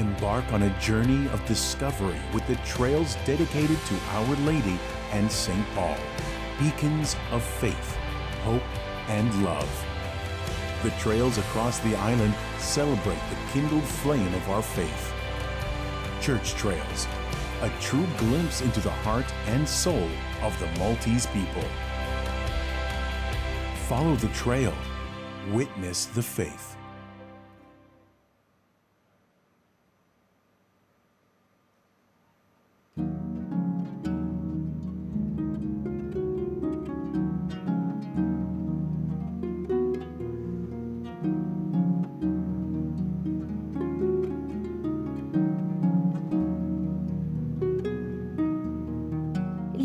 embark on a journey of discovery with the trails dedicated to Our Lady and St. Paul, beacons of faith, hope, and love. The trails across the island celebrate the kindled flame of our faith. Church Trails, a true glimpse into the heart and soul of the Maltese people. Follow the trail, witness the faith.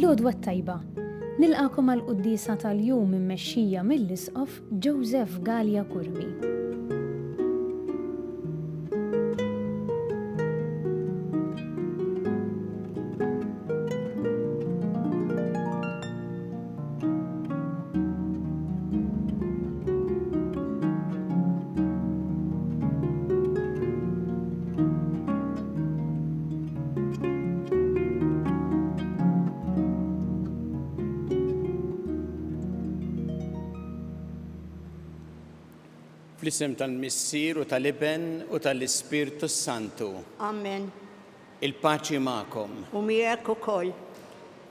L-għodwa tajba, nilqakom għal-Quddisa tal-jum immexxija mill-Isqof Joseph Gallia Kurmi. Fl-isem tal-Missier u tal-Iben u tal-Ispirtu Santu. Amen. Il-paċi ma'kom. U miegħek ukoll.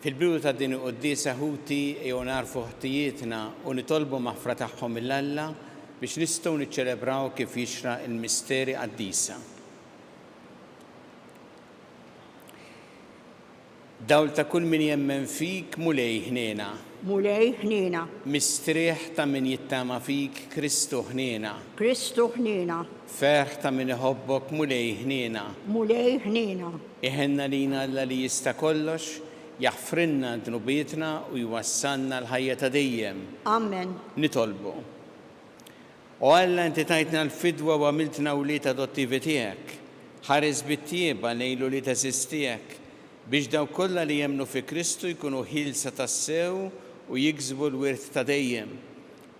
Fil-bidu ta' din il-Quddisa ħuti jew narfu ħtijietna u nitolbu maħfra tagħhom mill-Alla biex nistgħu niċċelebraw kif jixra il-misteri qaddisa. Dawl ta' kull min jemmen fik mulej ħniena. Mulej ħniena. Mistrieħ ta' min jittama fik Kristu ħniena. Kristu ħniena. Ferħ ta' min iħobbok mulej ħniena. Mulej ħniena. Iħenna lina Alla li jista' kollox, jaħfrinna dnubietna u jwassalna l-ħajja ta' dejjem. Amen. Nitolbu. U Alla inti tajtna l-fidwa u għamiltna wlied adottivi tiegħek. Ħares bit-tieba lejlu li teżistijek biex daw kollha li jemmnu fi Kristu jkunu ħilsa tas-sew u jiksbu l-wirt ta' dejjem.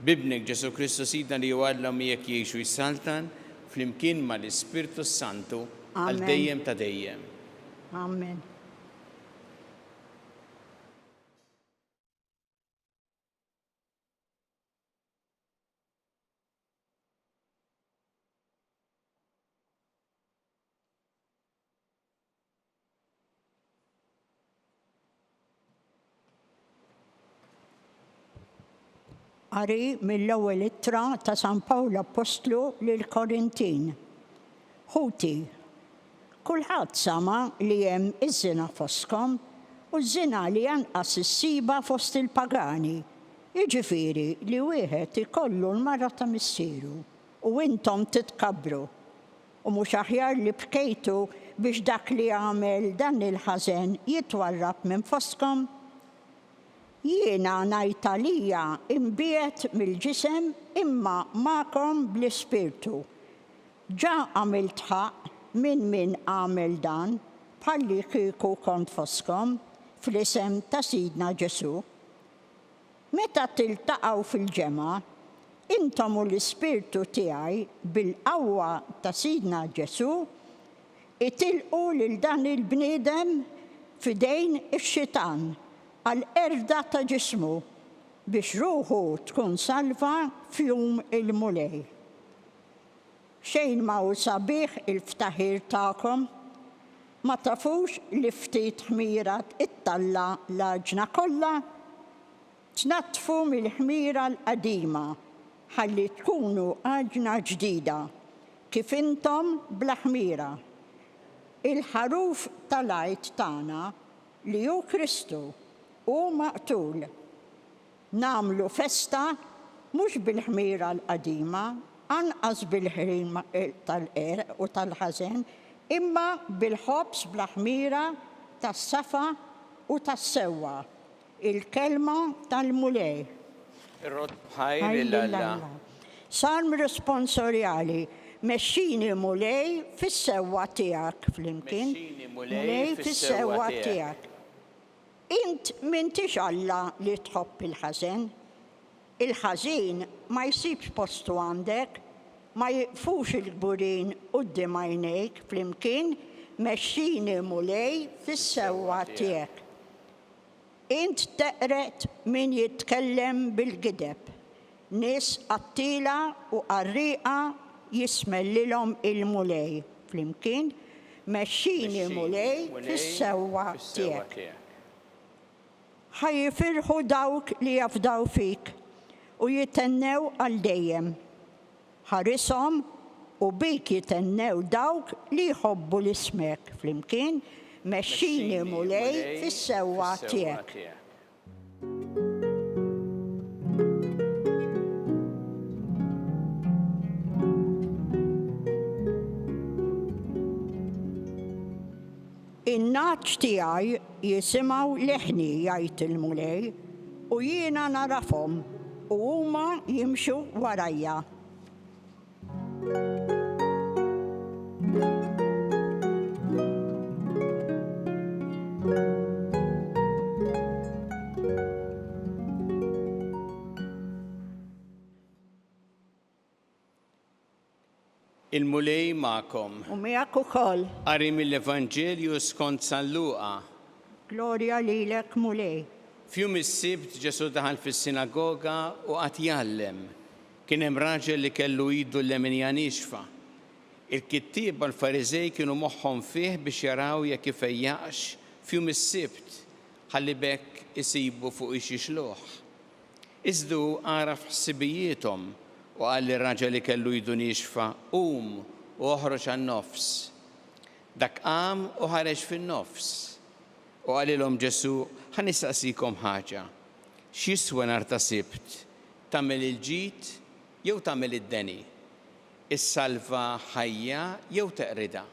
Bibnek Ġesu Kristu Sidna li Alla miegħek jgħixu jissaltan flimkien mal-Ispirtu Santu għal dejjem ta' dejjem. Amen. Qari mill-ewwel ittra ta' San Pawl Apostlu lill-Korintin. Ħuti, kulħadd sama li hemm iż-żina fosthom u ż-żina li anqas issiba fost il-pagani. Jiġifieri li wieħed ikollu l-mara ta' missieru u intom titkabbru. U mhux aħjar li bkejtu biex dak li għamel dan il-ħażen jitwarrab minn fostkom? Jiena ngħid għalija imbiet mill-ġisem imma magħkom bl-Ispirtu. Ġa għamilt ħaq min għamel dan bħalli kieku kont foskom fl-isem ta' Sidna Ġesu. Meta tiltaqgħu fil-ġemgħa, intom u l-Ispirtu tiegħi bil-qawwa ta' Sidna Ġesu itilqu lil dan il-bniedem f'idejn ix-xitan għal-erda ta' ġismu biex ruħu tkun salva fjum il-mulej. Xejn ma hu sabiħ il-ftaħir ta'kom, ma tafux li ftit ħmirat it-talla l-aġna kollha, tnatfu mill-ħmira l-qadima ħalli tkunu aġna ġdida kif intom bla ħmira. Il-ħaruf tal-għajt tagħna li hu Kristu u maqtul. Namlu festa mhux bil-ħmira l-qadima, anqas bil-ħrima tal-qer u tal-ħażen, imma bil-ħobs bl-ħmira tas-safa u tas-sewwa, il-kelma tal-mulej. Ir-rod bħajr il-Alla. Salm responsorjali, mexxini mulej fis-sewwa tiegħek flimkien. Mexxini mulej fis-sewwa tiegħek. Int m'intix Alla li tħobb il-ħażen. Il-ħażin ma jsibx postu għandek, ma jiqfux il-gburin qudiem għajnejk flimkien mexxini mulej fis-sewwa tiegħek. Int teqret min jitkellem bil-gideb, nies qattila u qarrieqa jismellilhom il-mulej flimkien mexxini mulej fis-sewwa tiegħek. Ħajjifirħu dawk li jafdaw fik u jitennew għal dejjem. Ħarishom u bik jitennew dawk li jħobbu l-ismek flimkien mexxini mulej fis-sewwa tiegħek. In-naċ tiegħi jisimgħu leħni jgħid il-mulej u jiena narafhom u huma jimxu warajja. Il-mulej ma'kom. U miegħek ukoll. Qari mill-Evanġelju skont San Luqa. Glorja lilek mulej. F'jum is-sibt Ġesu daħal fis-sinagoga u qatt jgħallem. Kien hemm raġel li kellu idu l-leminja nixfa. Il-kittieba l-Fariżej kienu moħħhom fih biex jaraw jekk ifejjaqx f'jum is-sibt ħalli bekk isibu fuq ix jixluh. Iżdu għaraf ħsibijietom u qal lir-raġel li kellu idu nixfa qum u oħroġ għan-nofs. Dak qam u ħareġ fin-nofs. U qalilhom Ġesu ħanistaqsikom ħaġa. X'jiswa nhar ta' sibt? Tagħmel il-ġid jew tagħmel id-deni? Is-salva ħajja jew teqrida?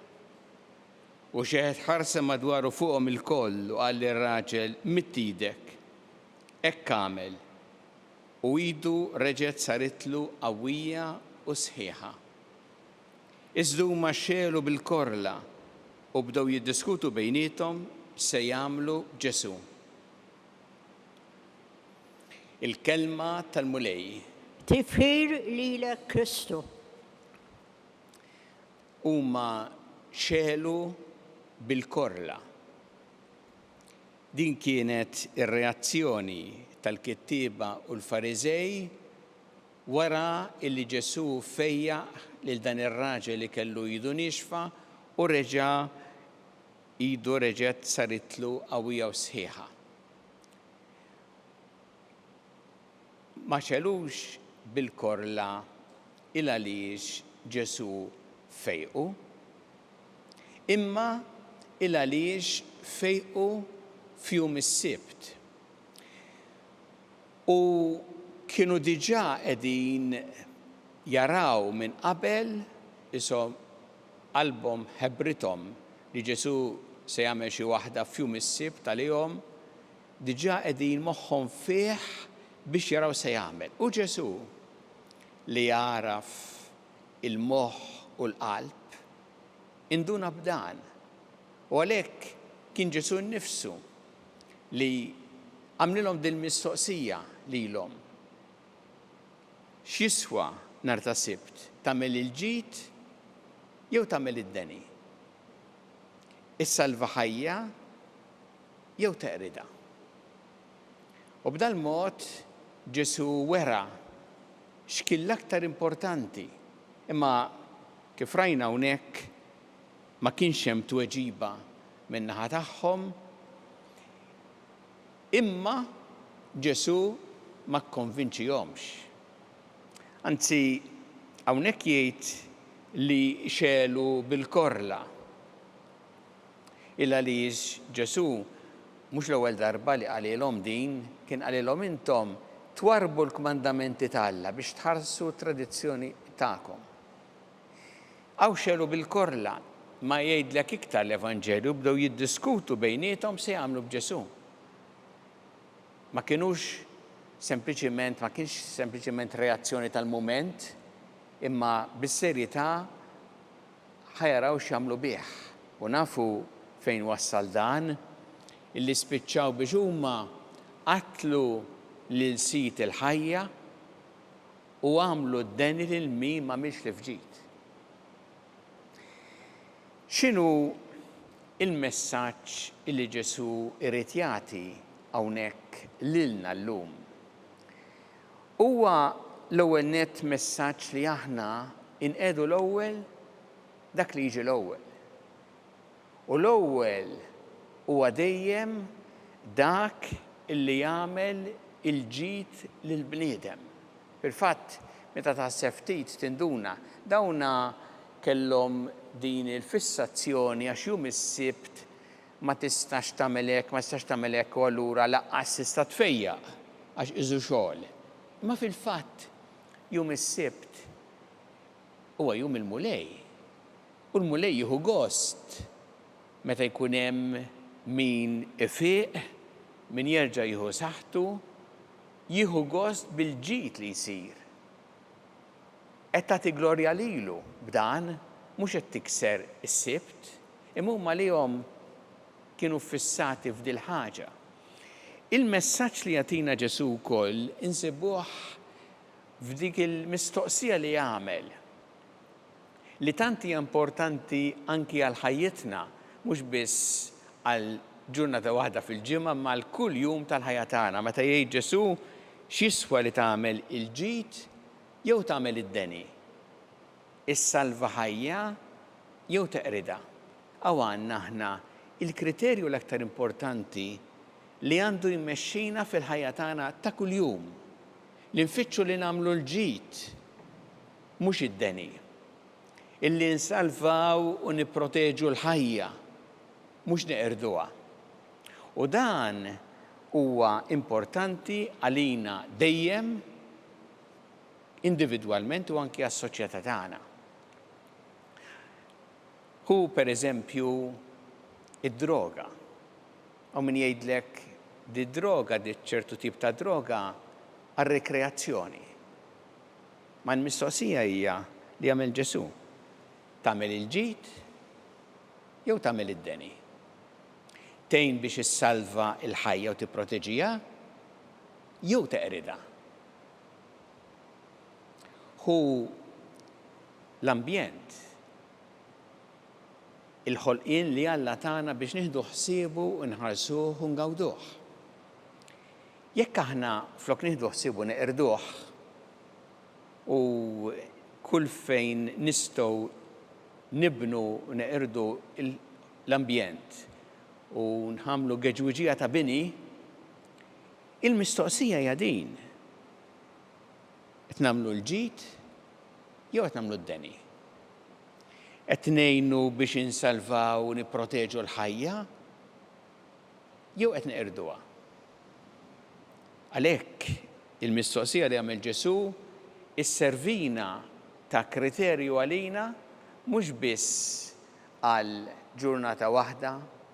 U xi ħed ħarsa madwaru fuqhom il-koll u qal lir-raġel mittidek. Hekk għamel. U idu reġgħet saritlu qawwija u sħiħa. Iżdu huma xelu bil-korla u bdew jiddiskutu bejniethom se jagħmlu Ġesu. Il-kelma tal-mulej. Tifħir lilek Kristu. Huma xelu bil-korla. Din kienet ir-reazzjoni tal-kittieba u l-Fariżej wara illi Ġesu fejjaq lil dan ir-raġel li kellu idu nixfa u idu reġgħet saritlu qawwija u sħiħa. Ma xelux bil-korla il għaliex Ġesu fejqu, imma il għaliex fejqu f'jum is-sibt. U kienu diġà qegħdin jaraw minn qabel ishom qalbhom ħebbrithom li Ġesu se jagħmel xi waħda f'jum is-sibt għalihom, diġà qegħdin moħħhom fih biex jaraw se jagħmel. U Ġesu li jaraf il-moħħ u l-qalb induna b'dan. U għalhekk kien Ġesu nnifsu li għamlilhom din mistoqsija lilhom. X'jiswa nhar ta' sibt? Tagħmel il-ġid jew tagħmel id-deni? Is-salva ħajja jew teqrida? U b'dan mod Ġesu wera x'kien l-aktar importanti, imma kif rajna hawnhekk ma kienx hemm tweġiba min-naħa tagħhom, imma Ġesu ma kkonvinċihomx. Anzi, hawnhekk jgħid li xelu bil-korla. Il għaliex Ġesu mhux l-ewwel darba li qalilhom din, kien qalilhom intom twarbu l-kmandamenti tal-Alla biex tħarsu tradizzjoni tagħkom. Aw xelu bil-korla ma jgħidlek iktar l-Evanġelju bdew jiddiskutu bejniethom se jagħmlu b'Ġesu. Ma kienx sempliċiment reazzjoni tal-mument, imma bis-serjetà ħajaraw x'jagħmlu bih. U nafu fejn wassal dan, illi spiċċaw biex huma qatlu lil sit il-ħajja u għamlu d-deni lil min m'għamilx li fġid. X'inhu il-messaġġ li Ġesu irid jagħti hawnhekk lilna llum? Huwa l-ewwel nett messaġġ li aħna inqedu l-ewwel dak li jiġi l-ewwel. U l-ewwel huwa dejjem dak illi jagħmel il-ġid lill-bniedem. Fil-fatt, meta taħseb ftit tinduna, dawna kellhom din il-fissazzjoni għax jum is-sibt ma tistax tagħmel hekk, ma tistax tagħmel hekk u allura laqqas tista' tfejjaq għax iżu xogħol. Ma fil-fatt jum is-sibt huwa jum il-mulej. U l-mulej jieħu gost meta jkun hemm min ifiq, min jerġa' jieħu saħħtu, jieħu gost bil-ġid li jsir. Qed tagħti glorja lilu b'dan mhux qed tikser is-sibt, imma huma lihom kienu fissati f'dil ħaġa. Il-messaġġ li jagħtina Ġesu wkoll insibuh f'dik il-mistoqsija li jagħmel li tant hija importanti anki għal ħajjitna mhux biss għal ġurnata waħda fil-ġimgħa ma għal kull jum tal-ħajja tagħna. Meta jgħid Ġesu x'jiswa li tagħmel il-ġid jew tagħmel id-deni. Issalva ħajja jew teqrida. Aw għandna aħna il-kriterju l-aktar importanti li għandu jmexxina fil-ħajja tagħna ta' kuljum. Li nfittxu li nagħmlu l-ġid mhux id-deni. Illi nsalvaw u nipproteġu l-ħajja mhux neqerduha. U dan huwa importanti għalina dejjem individwalment u anke għas-soċjetà tagħna. Hu pereżempju id-droga. U min jgħidlek di droga, di ċertu tip ta' droga għar-rekreazzjoni. Ma l-mistoqsija hija li jagħmel Ġesu. Tagħmel il-ġid jew tagħmel id-deni. Tgħin biex issalva l-ħajja u tipproteġiha jew teqrida. Hu l-ambjent, il-ħolqien li Alla tagħna biex nieħdu ħsiebu u nħarsuh u ngawduh. Jekk aħna flok nieħdu ħsiebu neqirduh u kull fejn nistgħu nibnu u neqirdu l-ambjent u nħamlu geġwiġija ta' bini, il-mistoqsija hija din. Qed nagħmlu l-ġid jew qed nagħmlu d-deni. Qed ngħinu biex insalvaw u nipproteġu l-ħajja jew qed neqirduha. Għalhekk il-mistoqsija li għamel Ġesu isservina ta' kriterju għalina mhux biss għal ġurnata waħda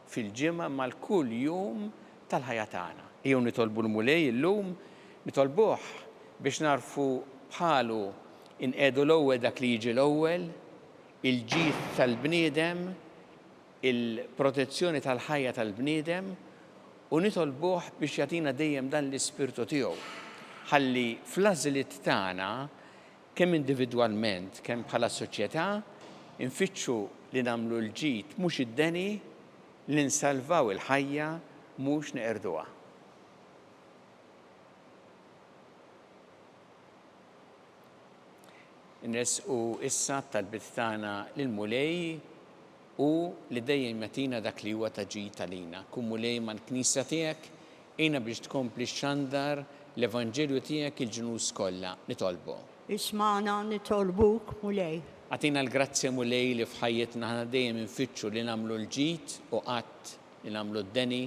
fil-ġimgħa ma l-kull jum tal-ħajja tagħna. Jew nitolbu l-mulej illum, nitolbuh biex narfu bħalu inqedu l-ewwel dak li jiġi l-ewwel, il-ġid tal-bniedem, il-protezzjoni tal-ħajja tal-bniedem u nitolbuh biex jagħtina dejjem dan l-ispirtu tiegħu. Ħalli fl-għażliet tagħna kemm individwalment, kemm bħala soċjetà, infittxu li nagħmlu l-ġid mhux id-deni, li nsalvaw il-ħajja mhux neqerduha. Nresqu issa tal-bit tagħna lill-mulej u li dejjem jagħtina dak li huwa ta' ġid għalina. Kun mulej mal-Knisja tiegħek, għina biex tkompli xandar l-Evanġelju tiegħek il-ġnus kollha nitolbu. Ismana nitolbuk mulej. Għatina l-grazzja mulej li f'ħajjitna ħana dejjem infittxu li nagħmlu l-ġid u qatt li nagħmlu d-deni,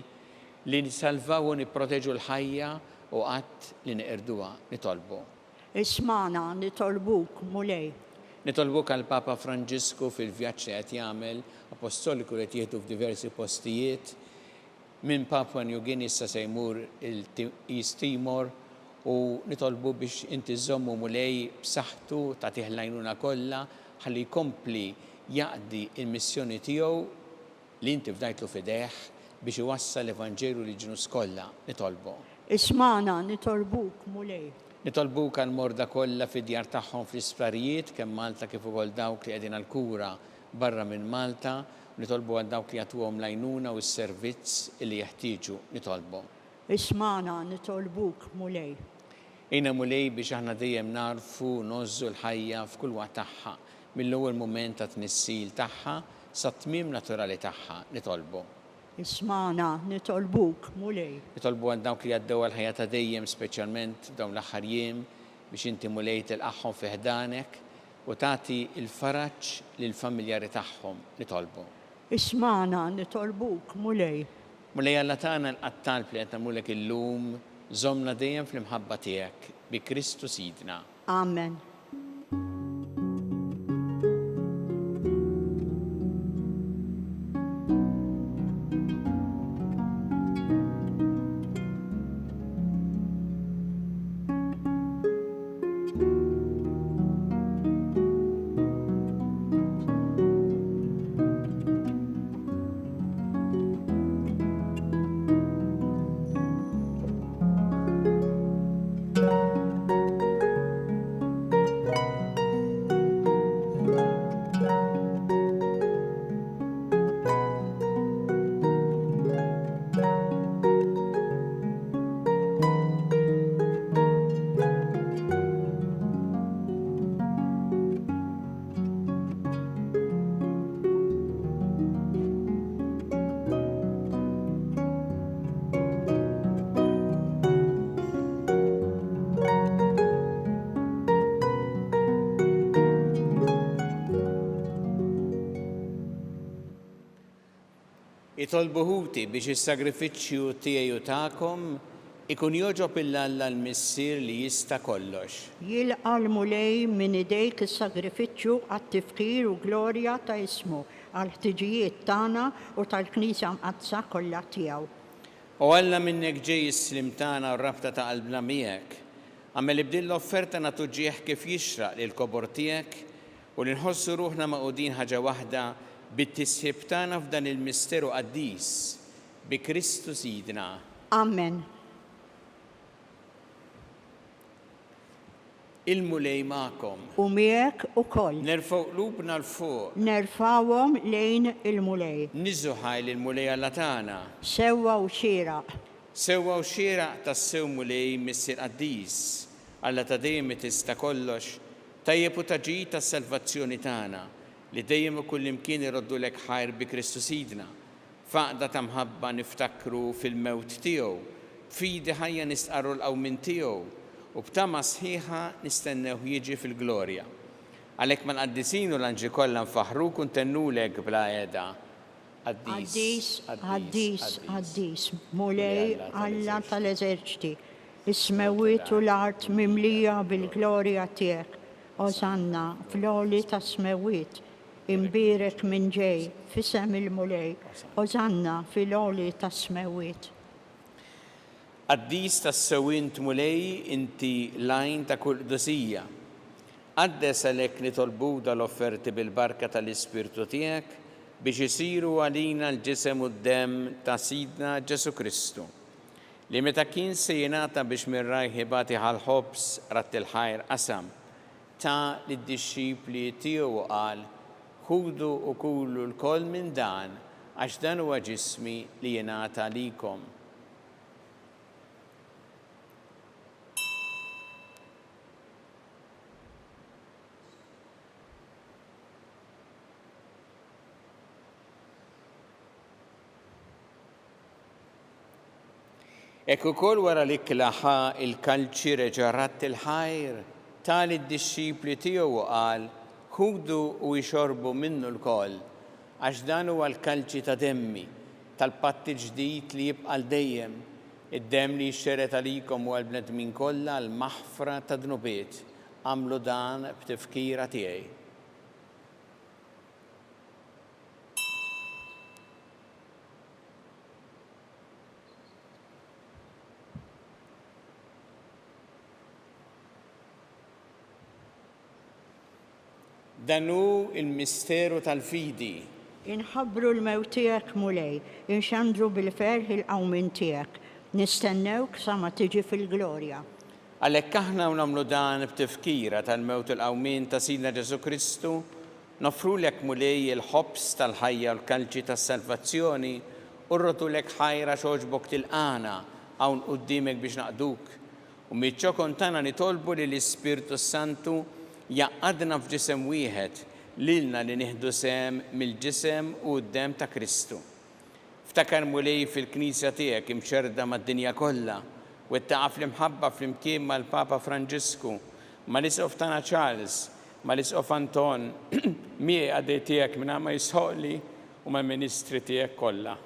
li nisalvaw u nipproteġu l-ħajja u qatt li neqirduha nitolbu. Ismana nitolbuk mulej. Nitolbuk għal Papa Franġisku fil-vjaġġ li qed jagħmel apostoliku li qed jieħdu f'diversi postijiet minn Papua New Guinea issa se jmur il-East Timor u nitolbu biex inti żommu mulej b'saħħtu ta' tiħlajnuna kollha ħalli jkompli jaqdi il-missjoni tiegħu li inti fdajtlu fidejh biex iwassal l-Evanġelju li ġnus kollha nitolbu. Ismana nitolbuk mulej. Nitolbuk għal-morda kollha fid-djar tagħhom fl-isptarijiet kemm Malta kif ukoll dawk li qegħdin għall-kura barra minn Malta, nitolbu għal dawk li jagħtuhom l-għajnuna u s-servizz li jeħtieġu nitolbu. Ismana nitolbuk mulej. Ejna mulej biex aħna dejjem narfu nożżu l-ħajja f'kull waqt tagħha mill-ewwel mument ta' tnissil tagħha sa tmiem naturali tagħha nitolbu. Ismana nitolbuk mulej. Nitolbu għal dawk li għaddew għal-ħajja ta' dejjem speċjalment dawn l-aħħar jiem biex inti mulej tilqaħħom fi ħdanek u tagħti l-faraġġ lill-familjari tagħhom nitolbu. Ismana nitolbuk mulej. Mulej Alla tagħna l-qattalb li qed nagħmlulek illum żommna dejjem fl-imħabba tiegħek bi Kristu Sidna. Amen. Itolbuħuti biex is-sagrifiċċju tiegħi u tagħkom ikun joġob il-Alla l-missier li jista' kollox. Jilqa l-mulej minn idejk is-sagrifiċċju għat-tifkir u glorja ta' ismu għal-ħtiġijiet tagħna u tal-Knisja mqazza kollha tiegħu. U Alla minnek ġej is-slim tagħna u rabta ta' qalbna miegħek. Għamel ibdil l-offerta nagħtu ġieħ kif jixraq lil kobor tiegħek u li nħossu ruħna maqudin ħaġa waħda bit-tisħib tagħna f'dan il-misteru qaddis bi Kristu Sidna. Amen. Il-mulej magħkom. U miegħek ukoll. Nerfgħu qlubna l-fuq. Nerfawhom lejn il-mulej. Niżu ħajl il-mulej Alla tagħna. Sewwa u xieraq. Sewwa u xieraq tas-sew mulej missier qaddis. Alla ta' dejjem tista' kollox, tajjeb u taġid tas-salvazzjoni tagħna li dejjem u kull imkien iroddulek ħajr bi Kristu Sidna. Faqda ta' mħabba niftakru fil-mewt tiegħu, fidi ħajja nistqarru l-qawmin tiegħu u b'tama sħiħa nistennew jiġi fil-glorja. Għalhekk ma nqaddisin u l-anġi kollha nfaħruk u ntennulek bla qiegħda. Qaddis, mulej Alla tal-eżerċiti, is-smewwiet u l-art mimlija bil-glorja tiegħek. Ożanna fl-għoli ta' smewwiet, imbirek minn ġej fisem il-mulej, Ożanna fil-għoli ta' smewwiet. Qaddis tas-sewwint mulej inti lajn ta' kull qdusija. Qaddes għalhekk nitolbu dal-offerti bil-barka tal-Ispirtu tiegħek biex isiru għalina l-ġisem u d-demm ta' Sidna Ġesu Kristu. Li meta kien se jingħata biex minn rajħibati ħal-ħobs rat il-ħajr qasam ta' lid-dixxipli tiegħu qal ħudu u kulu l-koll minn dan għax dan huwa ġismi li jingħata likom. Ekk ukoll wara li klaħa il-kalċi reġa' ratt il-ħajr tal id-dixxipli tiegħu qal ħudu u jxorbu minnu l-koll għax dan huwa l-kalċi ta' demmi tal-patti ġdid li jibqa' dejjem, id-demm li jxxeret għalikom u għall-bnedmin kollha l-maħfra ta' dnubiet. Għamlu dan b'tifkira tiegħi. Danu il-misteru tal-fidi. Inħabbru l-mewt tiegħek mulej, inxandru bil-ferħ il-qawmin tiegħek, nistennewk sa ma tiġi fil-glorja. Għalhekk aħna nagħmlu dan b'tifkira tal-mewt il-qawmien ta' Sidna Ġesu Kristu, nofrulek mulej il-ħobs tal-ħajja u l-kalċi tas-salvazzjoni u rrotulek ħajra xogħġbok tilqana hawn quddiemek biex naqduk. U miċ-ċokon tagħna nitolbu li l-Ispirtu Santu jaqadna f'ġisem wieħed lilna li nieħdu sem mill-ġisem u d-dem ta' Kristu. Ftakar mulej fil-Knisja tiegħek imxerda mad-dinja kollha u ttaqa' fl-imħabba flimkien mal-Papa Franġisku, mal-Isqof tagħna Charles, mal-Isqof Anton, miegħi għadej tiegħek minn ma jisħoqli u mal-Ministri tiegħek kollha.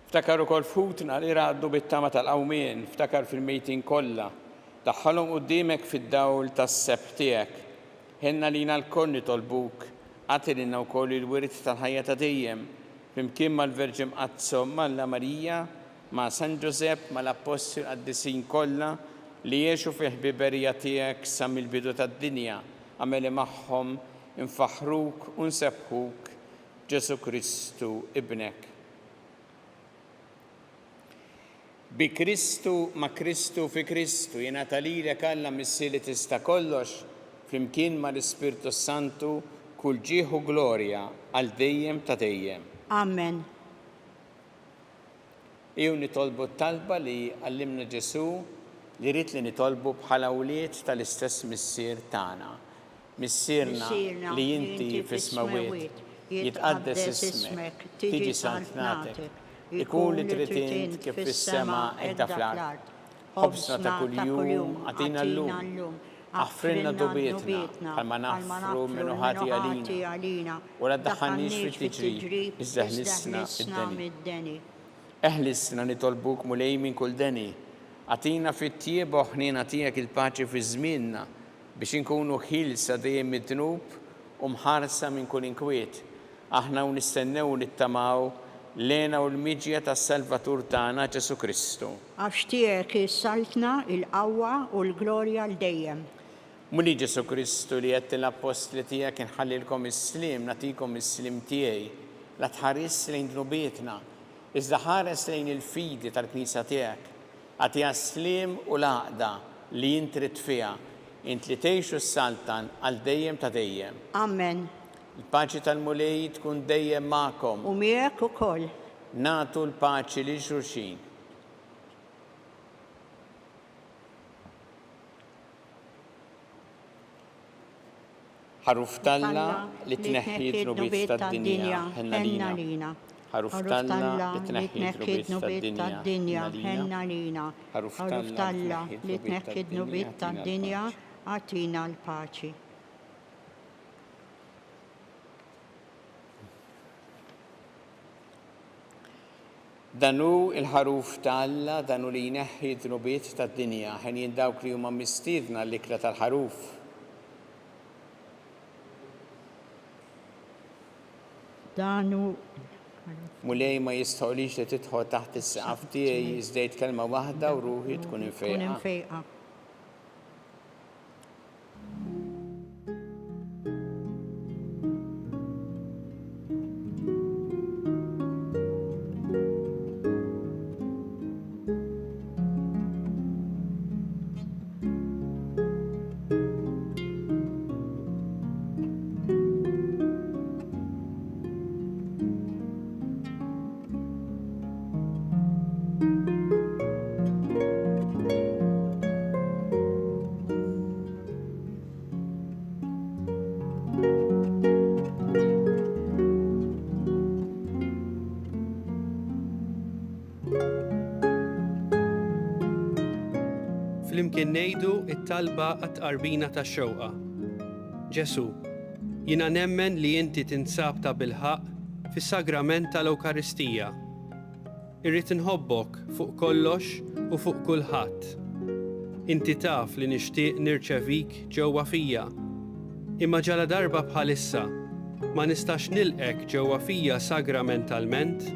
Ftakar ukoll futna li raddu bit-tama tal-qawmien, ftakar fil-mejtin kollha, daħħalhom quddiemek fid-dawl tas-seb tiegħek. Ħenna lina l-koll nitolbuk, għati lilna wkoll il-wirt tal-ħajja ta' dejjem, flimkien mal-Verġin Qazzo, Malla Marija, ma' San Ġosep, ma' l-Apostli qaddisin kollha li jgħixu fil-ħbiberija tiegħek sa mill-bidu tad-dinja, għameli magħhom infaħruk u nsebħuk Ġesu Kristu ibnek. Bi Kristu ma' Kristu fi Kristu jingħata lilek Alla missieri tista' kollox flimkien mal-Ispirtu Santu kull ġieħ u glorja għal dejjem ta' dejjem. Amen. Iju nitolbu t-talba li għallimna Ġesu li rrit li nitolbu bħala wlied tal-istess missier tagħna. Missierna li inti fis-smawiet jitqaddes ismek, tiġi santnatek, ikun li trid int kif fis-sema hekk fl-art. Ħobsna ta' kuljum għatina llum, aħfrilna dubietna bħalma naħfru minnu ħati għalina, u la ddaħħalniex fit-tiġri, iżda ħlisna id-deni. Eħlisna nitolbuk mulej minn kull deni, għatina fit-tieba u ħnina tiegħek il-paċi fi żmienna biex inkunu ħilsa dejjem mid-dnub u mħarsa minn kull inkwiet. Aħna u nistennew u nittamaw lena u l-miġja tas-Salvatur tagħna Ġesu Kristu. Għax tiegħek issaltna il-qawwa u l-glorja l dejjem. Muli Ġesu Kristu li qed l-Apostli tiegħek inħallilkom is-slim, nagħtikom is-slim tiegħi, la tħares lejn dnubietna, iżda ħares lejn il-fidi tal-Knisja tiegħek, għatiha slim u l-għaqda li int trid fiha, int li tgħixu s-saltan għal dejjem ta' dejjem. Amen. Il-paċi tal-mulej tkun dejjem magħkom. U miegħek ukoll. Nagħtu l-paċi lil xulxin. Ħaruf talla li tneħħi d-nubiet tad-dinja ħenna lina. Ħaruf talla li tneħħi d-nubiet tad-dinja ħenna lina. Ħaruf talla li tneħħi d-nubiet tad-dinja għatina l-paċi. Danu il-ħaruf talla, danu li jneħħi d-nubiet tad-dinja ħen jindawk li huma mistiedna l-ikla tal-ħaruf. Danu Mulej ma jistħolix li tidħol taħt is-saqaf tiegħi iżdejt kelma waħda u ruħi tkun infejqa. Flimkien ngħidu t-talba għat-qarbina tax-xewqa. Ġesu, jiena nemmen li inti tinsab ta' bilħaq fis-sagrament tal-Ewkaristija. Irrid inħobbok fuq kollox u fuq kulħadd. Inti taf li nixtieq nirċevik ġewwa fija. Imma ġala darba bħalissa ma nistax nilqek ġewwa fija sagramentalment,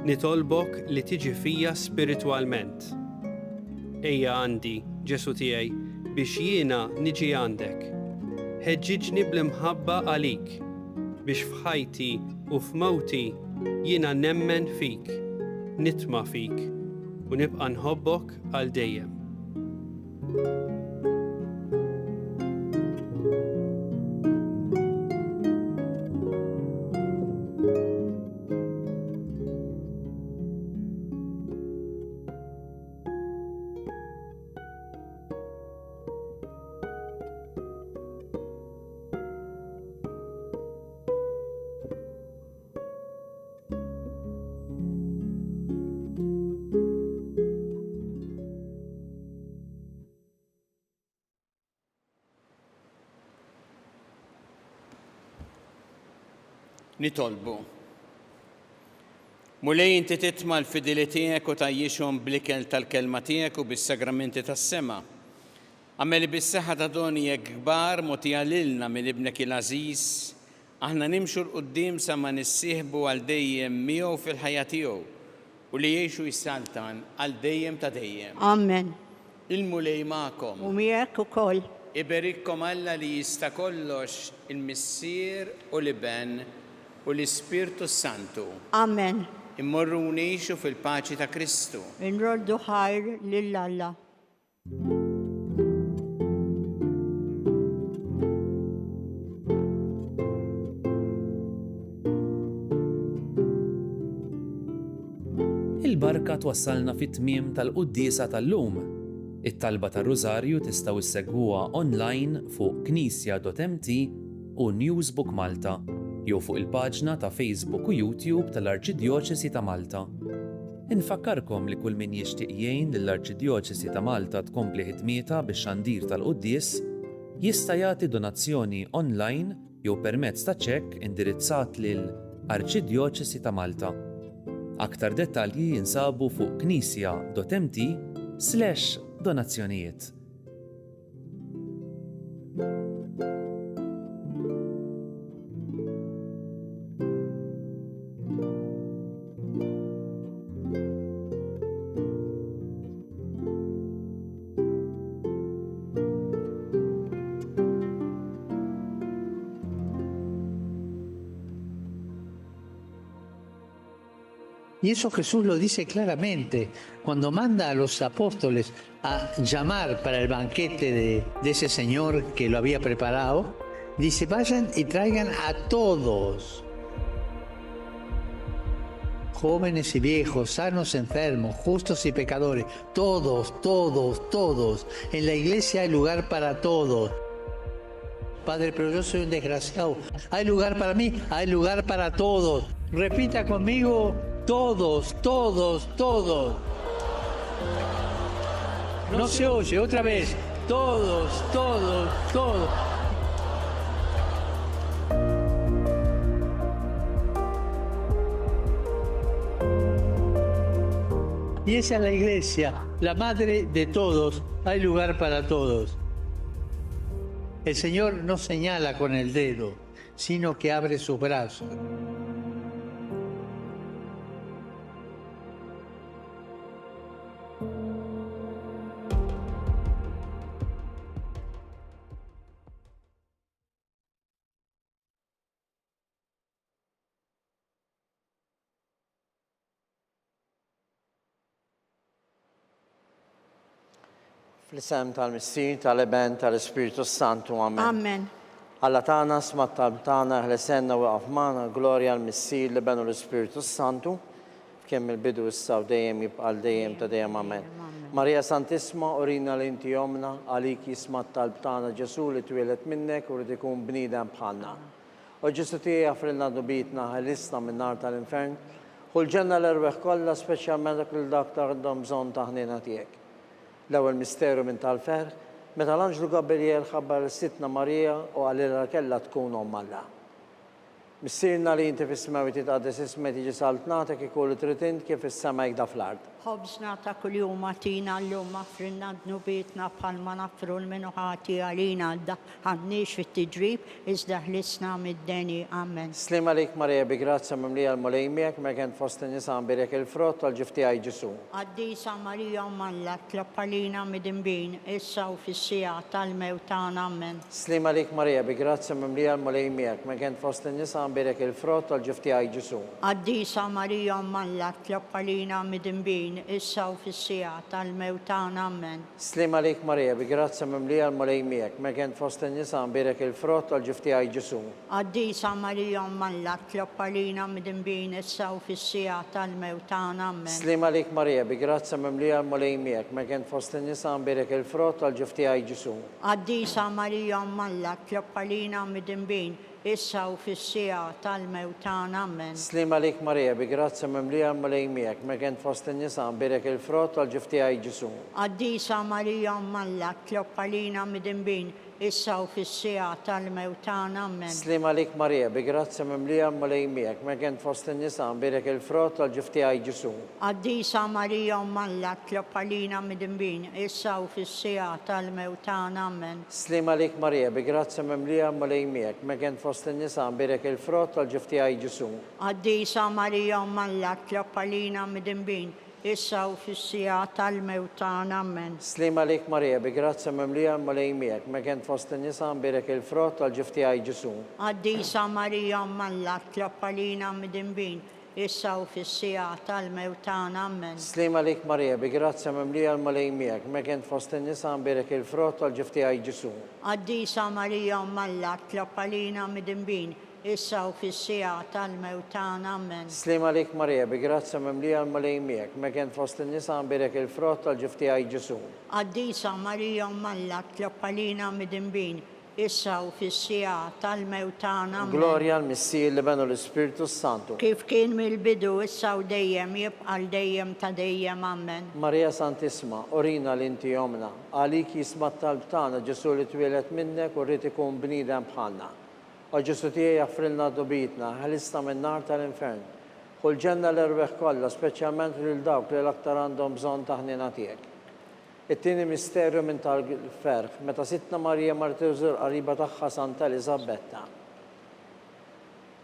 nitolbok li tiġi fija spiritwalment. Ejja għandi, Ġesu tiegħi, biex jiena niġi għandek. Ħeġġiġni bl-imħabba għalik, biex f'ħajti u f'mewti jiena nemmen fik, nitma' fik u nibqa' nħobbok għal dejjem. Nitolbu. Mulej inti titma l-fidili tiegħek u tajjixhom bl-ikel tal-kelma tiegħek u bis-sagramenti tas-sema. Għameli bis-saħħa ta' donijek kbar motija lilna mill-ibnek il-Aziz, aħna nimxu l-qudiem sa ma nissieħbu għal dejjem miegħu fil-ħajja tiegħu u li jgħixu jissaltan għal dejjem ta' dejjem. Amen. Il-mulej magħkom. U miegħek ukoll. Iberikkom Alla li jista' kollox il-Missier u l-Iben u l-Ispirtu Santu. Amen. Immorru ngħixu fil-paċi ta' Kristu. Inroddu ħajr lill-Alla. Il-barka twassalna fit-tmiem tal-quddiesa tal-lum. It-talba tar-Rużarju tistgħu issegwuha online fuq knisja.mt u Newsbook Malta jew fuq il-paġna ta' Facebook u YouTube tal-Arċidjoċesi ta' Malta. Infakkarkom li kull min jixtieq jgħin lill-Arċidjoċesi ta' Malta tkompli ħidmietha bix-xandir tal-Quddies jista' jagħti donazzjoni online jew permezz ta' ċekk indirizzat lil Arċidjoċesi ta' Malta. Aktar dettalji jinsabu fuq knisja.mt/donazzjonijiet. Y eso Jesús lo dice claramente cuando manda a los apóstoles a llamar para el banquete de ese Señor que lo había preparado. Dice, vayan y traigan a todos, jóvenes y viejos, sanos, enfermos, justos y pecadores, todos, todos, todos. En la iglesia hay lugar para todos. Padre, pero yo soy un desgraciado. ¿Hay lugar para mí? Hay lugar para todos. Repita conmigo. Todos, todos, todos. No se oye, otra vez. Todos, todos, todos. Y esa es la iglesia, la madre de todos. Hay lugar para todos. El Señor no señala con el dedo, sino que abre sus brazos. Fl-isem tal-Missier, tal-Iben, tal-Ispiritu Santu, amen. Amen. Alla tagħna smat tal-tagħna ħlesenna waqaf magħna glorja l-Missier, l-Iben u l-Ispiritu Santu, kemm il-bidu issa u dejjem jibqa' dejjem ta' dejjem amen. Marija Santissima, urina li inti jomna, għaliki smat tal-tagħna Ġesu li twieled minnek u rid ikun bniedem bħalna. U Ġesu tiegħi għafrilna dubitna ħelisna min-nar tal-infern, u l-ġenna l-erweħ kollha speċjalment dak ta' għandhom bżonn ta' ħnina tiegħek. L-ewwel misteru minn tal-ferħ, meta l-Anġlu Gabriel ħabbar sitna Marija u għalilha kellha tkun omm Alla. Missierna li inti fis-smawi titqaddis ismek tiġi saltnatek ikollu trid int kif is-sema jgħid fl-ard. Ħobżna ta' kuljum għatina llum affrinna dnubietna bħalma naffru l-minuħati għalina ħannix fit-tiġrib iżda ħlisna mid-deni. Amen. Slim għalik Marija bi grazzja mimlija l-mulej miegħek merkent fost in-nisa nbirek il-frott tal-ġif tiegħi Ġesu. Qaddisa Marija Malla tlob għalina mid-imbin issa u fis-sija tal-mewt tagħna. Amen. Slim għalik Marija bi grazzja mimlija l-mulej miegħek merkent fost in-nisa nbirek il-frott tal-ġif tiegħi Ġesu. Qaddisa Marija Malla tlob għalina mid-imbin midinbin, issa u fis-sija tal-mewtana, amen. Slim għalik Marija, bi grazza mimlija l-malejmiek, mekent fost in-nisa nbirek il-frott tal-ġuftijaj Ġesu. Għaddisa Marija Malla, tlob għalina midinbin, issa u fis-sija tal-mewtana, amen. Slim għalik Marija, bi grazza mimlija l-malejmiek, mekent fost in-nisa nbirek il-frott tal-ġuftijaj Ġesu. Għaddisa Marija Malla, tlob għalina midinbin, issa u fis-sija tal-mewtana, amen. Slim għalik Marija, bi grazza mimlija l-malejmiek, mekent fost in-nisa nbirek il-frott tal-ġuftijaj Ġesu. Għaddisa Marija Malla, tlob għalina midinbin, issa u fis-sija tal-mewtana, amen. Slim għalik Marija, bi grazza mimlija l-malejmiek, mekent fost in-nisa nbirek il-frott tal-ġuftijaj Ġesu. Għaddisa Marija Malla, tlob għalina midinbin, issa u fis-sija tal-mewtana, amen. Slim għalik Marija, bi grazza mimlija l-malejmiek, mekent fost in-nisa nbirek il-frott tal-ġuftijaj Ġesu. Għaddisa Marija Malla, tlob għalina midinbin, issa u fis-sija tal-mewtana, amen. Slim għalik Marija, bi grazza mimlija l-malejmiek, mekent fost in-nisa nbirek il-frott tal-ġuftijaj Ġesu. Għaddisa Marija Malla, tlob għalina midinbin, issa u fis-sija tal-mewtana, amen. Slim għalik Marija, bi grazza mimlija l-malejmiek, mekent fost in-nisa nbirek il-frott tal-ġuftijaj Ġesu. Għaddisa Marija Malla, tlob għalina midinbin, issa u fis-sija tal-mewtana, amen. Slim għalik Marija, bi grazza mimlija l-malejmiek, mekent fost in-nisa nbirek il-frott tal-ġuftijaj Ġesu. Għaddisa Marija Malla, tlob għalina midinbin, issa u fis-sija tal-mewtana, amen. Gloria al-Missir li benu l-Spiritu Santu. Kif kien mill-bidu, issa u dejjem, jibqa' dejjem ta' dejjem, amen. Marija Santisma, orina l-inti jomna, għalik jisma talb tagħna Ġesu li twilet minnek u rrid ikun bniedem bħalna. U Ġesu tiegħi jaffrilna dubitna, ħelista minn nar tal-infern. Kull ġenna l-erbeħ kollha, speċjalment lil dawk li l-aktar għandhom bżonn ta' ħnina tiegħek. It-tieni misterju minn tal-ferħ, meta sitna Marija Martirżur qariba tagħha Santa Elisabetta.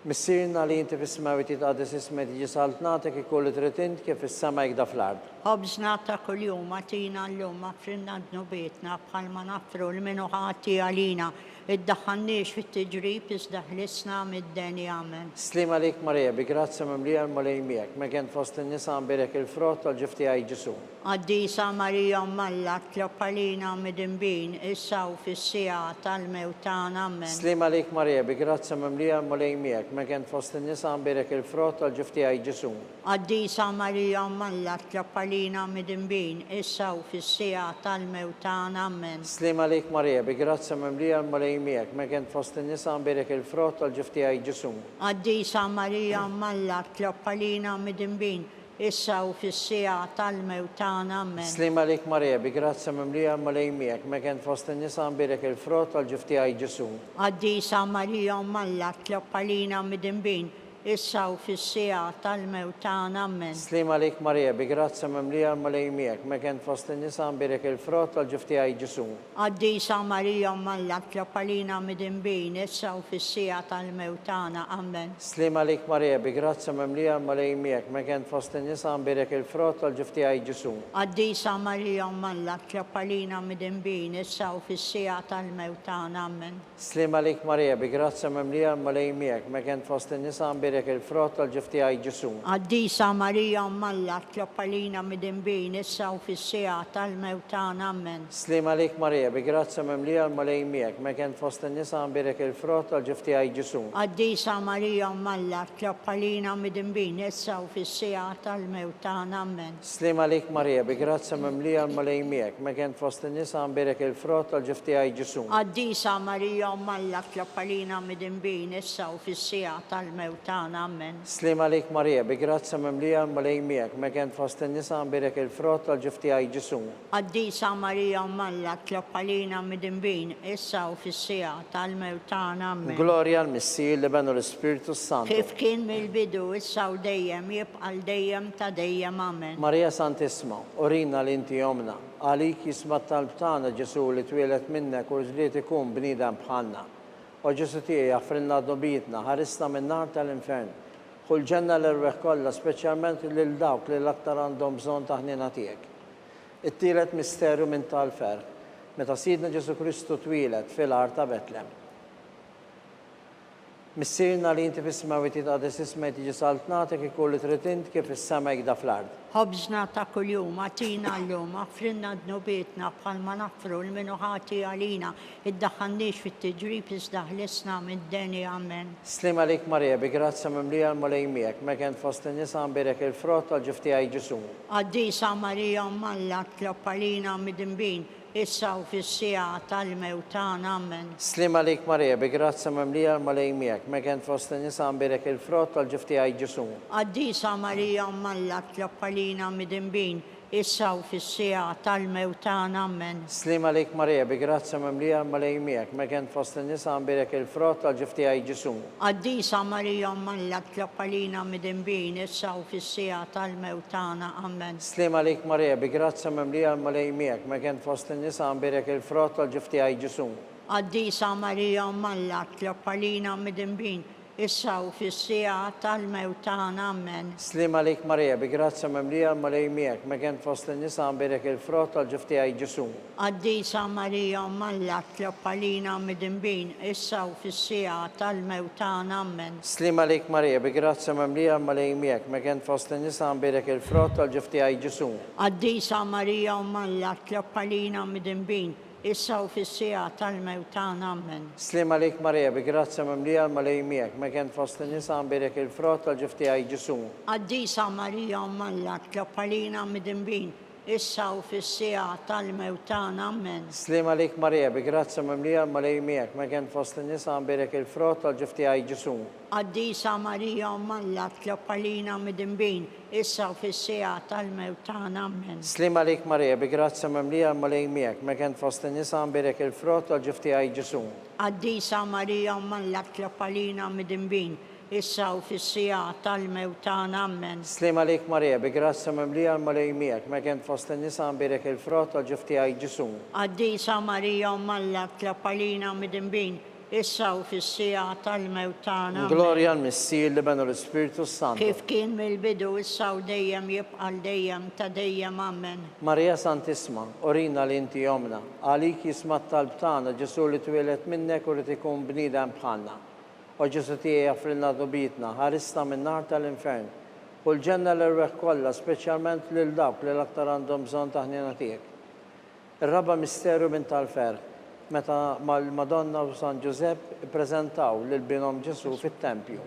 Missirna li inti fis-smawi titqaddis ismek tiġi saltnatek ikolli trid int kif is-sema jgħda fl-ard. Ħobżna ta' kuljum atina llum affrinna dnubietna bħalma nafru l-minu ħati għalina, iddaħħalniex fit-tiġrib iżda ħlisna mid-deni, amen. Slim għalik Marija, bi grazza mimlija l-malejmiek, mekent fost in-nisa nbirek il-frott tal-ġuftijaj Ġesu. Għaddisa Marija Malla, tlob għalina midinbin, issa u fis-sija tal-mewtana, amen. Slim għalik Marija, bi grazza mimlija l-malejmiek, mekent fost in-nisa nbirek il-frott tal-ġuftijaj Ġesu. Għaddisa Marija Malla, tlob għalina midinbin, issa u fis-sija tal-mewtana, amen. Slim għalik Marija, bi grazza mimlija l-malejmiek, mekent fost in-nisa nbirek il-frott tal-ġuftijaj Ġesu. Għaddisa Marija Malla, tlob għalina midinbin, issa u fis-sija tal-mewtana, amen. Slim għalik Marija, bi grazza mimlija l-malejmiek, mekent fost in-nisa nbirek il-frott tal-ġuftijaj Ġesu. Għaddisa Marija Malla, tlob għalina midinbin, issa u fis-sija tal-mewtana, amen. Slim għalik Marija, bi grazza mimlija l-malejmiek, mekent fost in-nisa nbirek il-frott tal-ġuftijaj Ġesu. Għaddisa Marija Malla, tlob għalina midinbin, issa u fis-sija tal-mewtana, amen. Slim għalik Marija, bi grazza mimlija l-malejmiek, mekent fost in-nisa nbirek il-frott tal-ġuftijaj Ġesu. Għaddisa Marija Malla, tlob għalina midinbin, issa u fis-sija tal-mewtana, amen. Slim għalik Marija, bi grazza mimlija l-malejmiek, mekent fost in-nisa nbirek il-frott tal-ġuftijaj Ġesu. Għaddisa Marija Malla, tlob għalina midinbin, issa u fis-sija tal-mewtana, amen. Slim għalik Marija, bi grazza mimlija l-malejmiek, mekent fost in-nisa nbirek il-frott tal-ġuftijaj Ġesu. Għaddisa Marija Malla, tlob għalina midinbin, issa u fis-sija tal-mewtana, amen. Slim għalik Marija, bi grazza mimlija l-malejmiek, mekent fost in-nisa nbirek il-frott tal-ġuftijaj Ġesu. Għaddisa Marija Malla, tlob għalina midinbin, issa u fis-sija tal-mewtana, amen. Slim għalik Marija, bi grazza mimlija l-malejmiek, mekent fost in-nisa nbirek il-frott tal-ġuftijaj Ġesu. Għaddisa Marija Malla, tlob għalina midinbin, issa u fis-sija tal-mewtana, amen. Gloria al-Missir li benu l-Spiritu Santu. Kif kien mill-bidu, issa u dejjem, jibqa' dejjem ta' dejjem, amen. Marija Santisma, orina l-inti jomna, għalik jisma talb tagħna Ġesu li twilet minnek u rrid ikun bniedem bħalna. U Ġesu tiegħi jaffrilna dubitna, ħarisna minn nar tal-infern. Kull ġenna l-erbeħ kollha, speċjalment lil dawk li l-aktar għandhom bżonn ta' ħnina tiegħek. It-tielet misterju minn tal-ferħ, meta Sidna Ġesu Kristu twilet fil-ar ta' Betlem. Missirna li inti fis-smawi titqadis ismek tiġi saltnatek ikolli tritint kif is-sema jgda fl-ard. ħobżna ta' kuljum, għatina l-lum, għafrinna d-nubietna bħalma nafru l-minu ħati għalina, id-daħannix fit-tġrib izdaħlisna mid-deni, amen. Slim għalik Marija, bi grazza mimlija l-mulejmiek, mekent fost in-nisa nbirek il-frott għal-ġifti għaj Ġesu. Għaddisa Marija Malla tlob għalina mid-imbin, issa u fis-sija tal-mewtan, amen. Slim għalik Marija, bi grazza mimlija l-mulejmiek, mekent fost in-nisa nbirek il-frott għal-ġifti għaj Ġesu. Għaddisa Marija Malla tlob għalina mid-imbin, issa u fis-sija tal-mewtan, amen. Slim għalik Marija, bi grazza mimlija l-mulejmiek, mekent fost in-nisa nbirek il-frott għal-ġifti għaj Ġesu. Għaddisa Marija Malla tlob għalina mid-imbin, issa u fis-sija tal-mewtan, amen. Slim għalik Marija, bi grazza mimlija l-mulejmiek, mekent fost in-nisa nbirek il-frott għal-ġifti għaj Ġesu. Għaddisa Marija Malla tlob għalina mid-imbin, issa u fis-sija tal-mewtan, amen. Slim għalik Marija, bi grazza mimlija l-mulejmiek, mekent fost in-nisa nbirek il-frott għal-ġifti għaj Ġesu. Għaddisa Marija Malla tlob għalina mid-imbin, issa u fis-sija tal-mewtan, amen. Slim għalik Marija, bi grazza mimlija l-mulejmiek, mekent fost in-nisa nbirek il-frott għal-ġifti għaj Ġesu. Għaddisa Marija Malla tlob għalina mid-imbin, issa u fis-sija tal-mewtan, amen. Slim għalik Marija, bi grazza mimlija l-mulejmiek, mekent fost in-nisa nbirek il-frott għal-ġifti għaj Ġesu. Għaddisa Marija Malla tlob għalina mid-imbin, issa u fis-sija tal-mewtan, amen. Slim għalik Marija, bi grazza mimlija l-mulejmiek, mekent fost in-nisa nbirek il-frott għal-ġifti għaj Ġesu. Għaddisa Marija Malla tlob għalina mid-imbin, issa u fis-sija tal-mewtan, amen. Slim għalik Marija, bi grazza mimlija l-mulejmiek, mekent fost in-nisa nbirek il-frott għal-ġifti għaj Ġesu. Għaddisa Marija Malla tlob għalina mid-imbin, issa u fis-sija tal-mewtan, amen. Slim għalik Marija, bi grazza mimlija l-mulejmiek, mekent fost in-nisa nbirek il-frott għal-ġifti għaj Ġesu. Għaddisa Marija Malla tlob għalina mid-imbin, issa u fis-sija tal-mewtan, amen. Gloria al-Missir li benu l-Spiritu Santu. Kif kien mill-bidu issa u dejjem jibqa' dejjem ta' dejjem, amen. Marija Santisma, orina li inti jomna, għalik jismat talbtana Ġesu li twilet minnek u li tikun bnidem bħalna. U Ġesu tijie jaffrilna dubitna, ħarista minn nar tal-infern. U l-ġenna l-irweħ kolla, specialment l-dawk li l-aktar għandhom bżon taħnina tijek. Il-raba misteru minn tal-fer, meta mal-Madonna u San Giuseppe prezentaw l-binom Ġesu fit-tempju.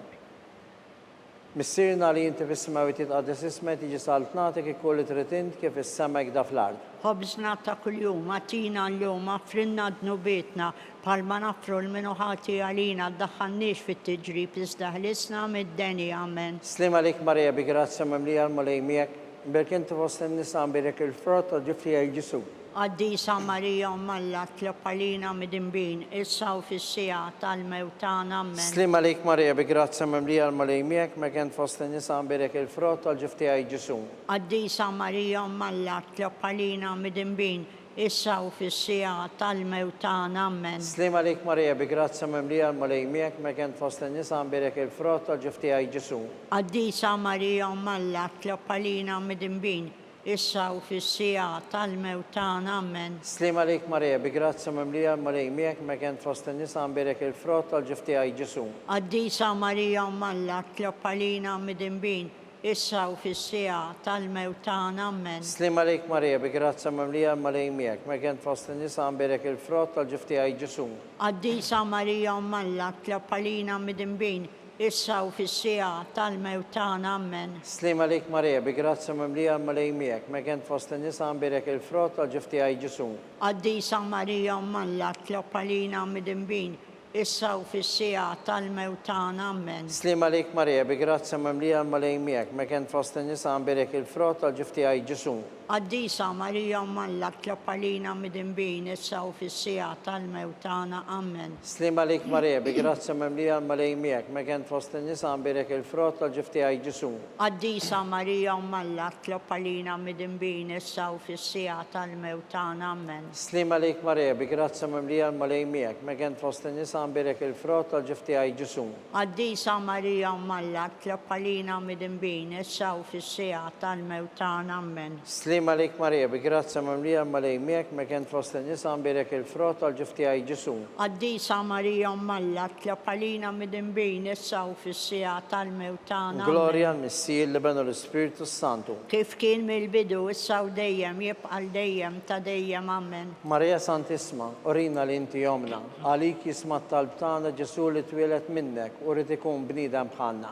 Missirna li jinti fis-smawi titqadis ismek tiġi saltnatek ikolli tritint kif is-sema jgda fl-ard. ħobżna ta' kuljum, għatina l-lum, għafrinna d-nubietna, palma nafru l-minu ħati għalina, d-daħannix fit-tġrib, izdaħlisna mid-deni, amen. Slim għalik Marija, bi grazza mimlija l-mulejmiek, berkinti fost in-nisa nbirek il-frott għal-ġifti għaj Ġesu. Għaddisa Marija Malla tlob għalina mid-imbin, issa u fis-sija tal-mewtan, amen. Slim għalik Marija, bi grazza mimlija l-mulejmiek, mekent fost in-nisa nbirek il-frott għal-ġifti għaj Ġesu. Għaddisa Marija Malla tlob għalina mid-imbin, issa u fis-sija tal-mewtan, amen. Slim għalik Marija, bi grazza mimlija l-mulejmiek, mekent fost in-nisa nbirek il-frott għal-ġifti għaj Ġesu. Għaddisa Marija Malla tlob għalina mid-imbin, issa u fis-sija tal-mewtan, amen. Slim għalik Marija, bi grazza mimlija l-mulejmiek, mekent fost in-nisa nbirek il-frott għal-ġifti għaj Ġesu. Għaddisa Marija Malla tlob għalina mid-imbin, issa u fis-sija tal-mewtan, amen. Slim għalik Marija, bi grazza mimlija l-mulejmiek, mekent fost in-nisa nbirek il-frott għal-ġifti għaj Ġesu. Għaddisa Marija Malla tlob għalina mid-imbin, issa u fis-sija tal-mewtan, amen. Slim għalik Marija, bi grazza mimlija l-mulejmiek, mekent fost in-nisa nbirek il-frott għal-ġifti għaj Ġesu. Għaddisa Marija Malla tlob għalina mid-imbin, issa u fis-sija tal-mewtan, amen. Slim għalik Marija, bi grazza mimlija l-mulejmiek, mekent fost in-nisa nbirek il-frott għal-ġifti għaj Ġesu. Għaddisa Marija Malla tlob għalina mid-imbin, issa u fis-sija tal-mewtan, amen. Slim għalik Marija, bi grazza mimlija l-mulejmiek, mekent fost in-nisa nbirek il-frott għal-ġifti għaj Ġesu. Għaddisa Marija Malla tlob għalina mid-imbin, issa u fis-sija tal-mewtan, amen. Slim għalik Marija, bi grazza mimlija l-mulejmiek, mekent fost in-nisa nbirek il-frott għal-ġifti għaj Ġesu. Għaddisa Marija Malla tlob għalina mid-imbin, issa u fis-sija tal-mewtan, amen. Slima lik Marija, bi grazza mamlija malej miek, me kent fost nisa mbirek il-frott għal-ġifti għaj Ġesu. Għaddisa Marija Malla, tlopalina midinbin issa u fissija tal-mewtana. Gloria al-Missir li benu l-Spiritu Santu. Kif kien mill-bidu issa u dejjem jibqa' dejjem ta' dejjem amen. Marija Santisma, orina li inti jomna, għalik jisma tal-btana Ġesu li twilet minnek u rrit ikun bnidem bħalna.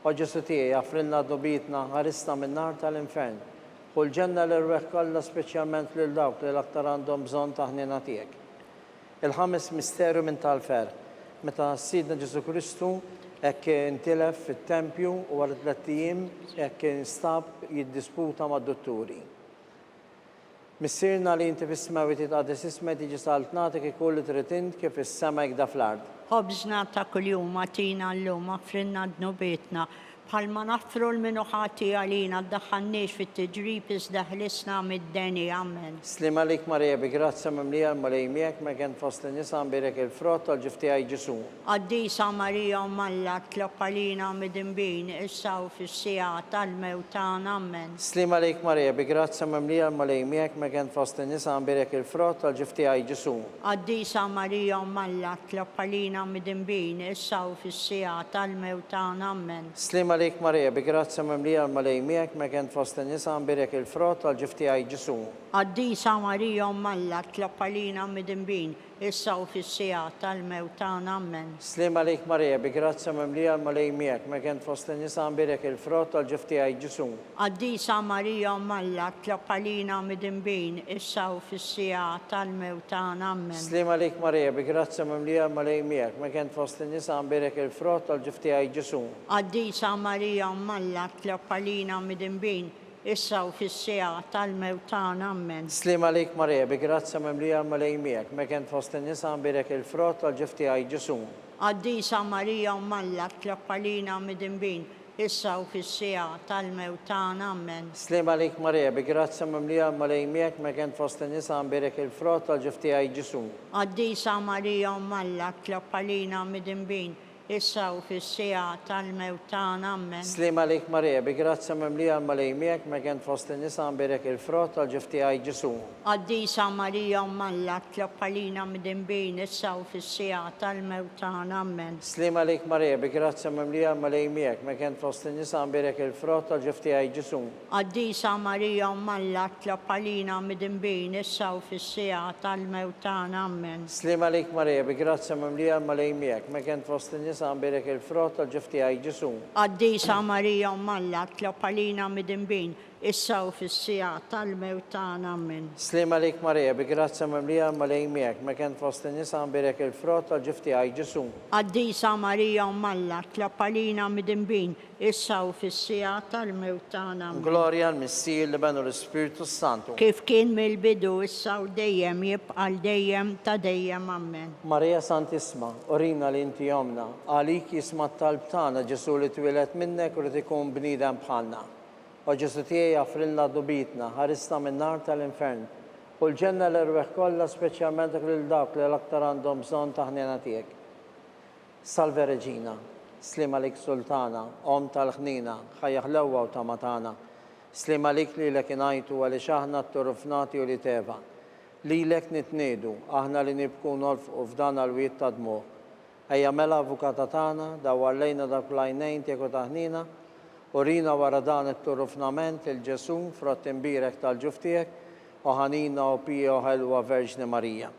O Ġesu tiegħi jaffrilna d-nobitna ħarista minn-nar tal-infern. U l-ġenna l-irweħ kollha speċjalment lil dawk li l-aktar għandhom bżonn ta' ħnina tiegħek. Il-ħames misterju minn tal-fer, meta Sidna Ġesu Kristu hekk intilef fit-tempju u wara 3 ijiem hekk instab jiddisputa mad-dotturi. Missirna li inti fis-smawi titqaddis ismek tiġi saltnatik ikun li trid int kif is-sema jgda fl-ard. Ħobżna ta' kuljum atina llum affrinna d-nubietna bħalma naffru l-minuħati għalina d-daħħannix fit-tiġrib iżda ħlisna mid-deni, amen. Slima lik Marija bi grazza mimlija l-malej miegħek ma kien fost in-nisa mbirek il-frott tal-ġifti għaj Ġesu. Għaddisa Marija Malla tlopalina midinbin issa u fis-sija tal-mewtan, amen. Slima lik Marija bi grazza mimlija l-malej miegħek ma kien fost in-nisa mbirek il-frott tal-ġifti għaj Ġesu. Għaddisa Marija Malla tlopalina midinbin issa u fis-sija tal-mewtan, amen. Slima lik Marija bi grazza mimlija l-malej miegħek ma kien fost in-nisa mbirek il-frott tal-ġifti għaj Ġesu. Għaddisa Marija Malla tlopalina midinbin issa u fis-sija tal-mewtan, amen. Slima lik Marija bi grazza mimlija l-malej miegħek ma kien fost in-nisa mbirek il-frott tal-ġifti għaj Ġesu. Għaddisa Marija Malla tlopalina midinbin issa u fis-sija tal-mewtan, amen. Slima lik Marija bi grazza mimlija l-malej miegħek ma kien fost in-nisa mbirek il-frott tal-ġifti għaj Ġesu. Għaddisa Marija Malla tlopalina midinbin issa u fis-sija tal-mewtan, amen. Slima lik Marija bi grazza mimlija l-malej miegħek ma kien fost in-nisa mbirek il-frott tal-ġifti għaj Ġesu. Għaddisa Marija Malla tlopalina midinbin issa u fis-sija tal-mewtan, amen. Slima lik Marija bi grazza mimlija l-malej miegħek ma kien fost in-nisa mbirek il-frott tal-ġifti għaj Ġesu. Għaddisa Marija Malla tlopalina midinbin issa u fis-sija tal-mewtan, amen. Slima lik Marija bi grazza mimlija l-malej miegħek ma kien fost in-nisa mbirek il-frott tal-ġifti għaj Ġesu. Għaddisa Marija Malla tlopalina midinbin issa u fis-sija tal-mewtan, amen. Slima lik Marija bi grazza mimlija l-malej miegħek ma kien fost in-nisa mbirek il-frott tal-ġifti għaj Ġesu. Għaddisa Marija Malla tlopalina midinbin issa u fis-sija tal-mewtan, amen. Slima lik Marija bi grazza mimlija l-malej miegħek ma kien fost in-nisa mbirek il-frott tal-ġifti għaj Ġesu. Għaddisa Marija Malla tlopalina midinbin issa u fis-sija tal-mewtan, amen. Slima lik Marija bi grazza mimlija l-malej miegħek ma kien fost in-nisa mbirek il-frott tal-ġifti għaj Ġesu. Għaddisa Marija Malla tlopalina midinbin issa u fis-sija tal-mewtan, amen. Gloria al-Missir li benu l-Spiritu Santu. Kif kien mill-bidu issa u dejjem jibqa' dejjem ta' dejjem, amen. Marija Santisma, orina li inti jomna, għalik jisma talb tagħna Ġesu li twilet minnek u li ikun bniedem bħalna. O Ġesu tiegħi jaffrilna d-nobitna ħarista minn-nar tal-infern. U l-ġenna l-irweħ kollha speċjalment lil dawk li l-aktar għandhom bżonn ta' ħnina tiegħek. Salve Reġina, slima lik Sultana, om tal-ħnina, ħajja ħlewwa u ta' matana. Slima lik lilek ingħajtu għaliex aħna t-turufnati u li teva. Lilek nitniedu, aħna li nibku nolfqu f'dan għal-wiet ta' dmuħ. Ejja mela avukata tagħna, dawwar lejna dak l-għajnejn tiegħu ta' ħnina, urina wara dan it-turufnament il-Ġesu frott imbirek tal-ġuftijek, u ħanina u pija u ħelwa Verġni Marija.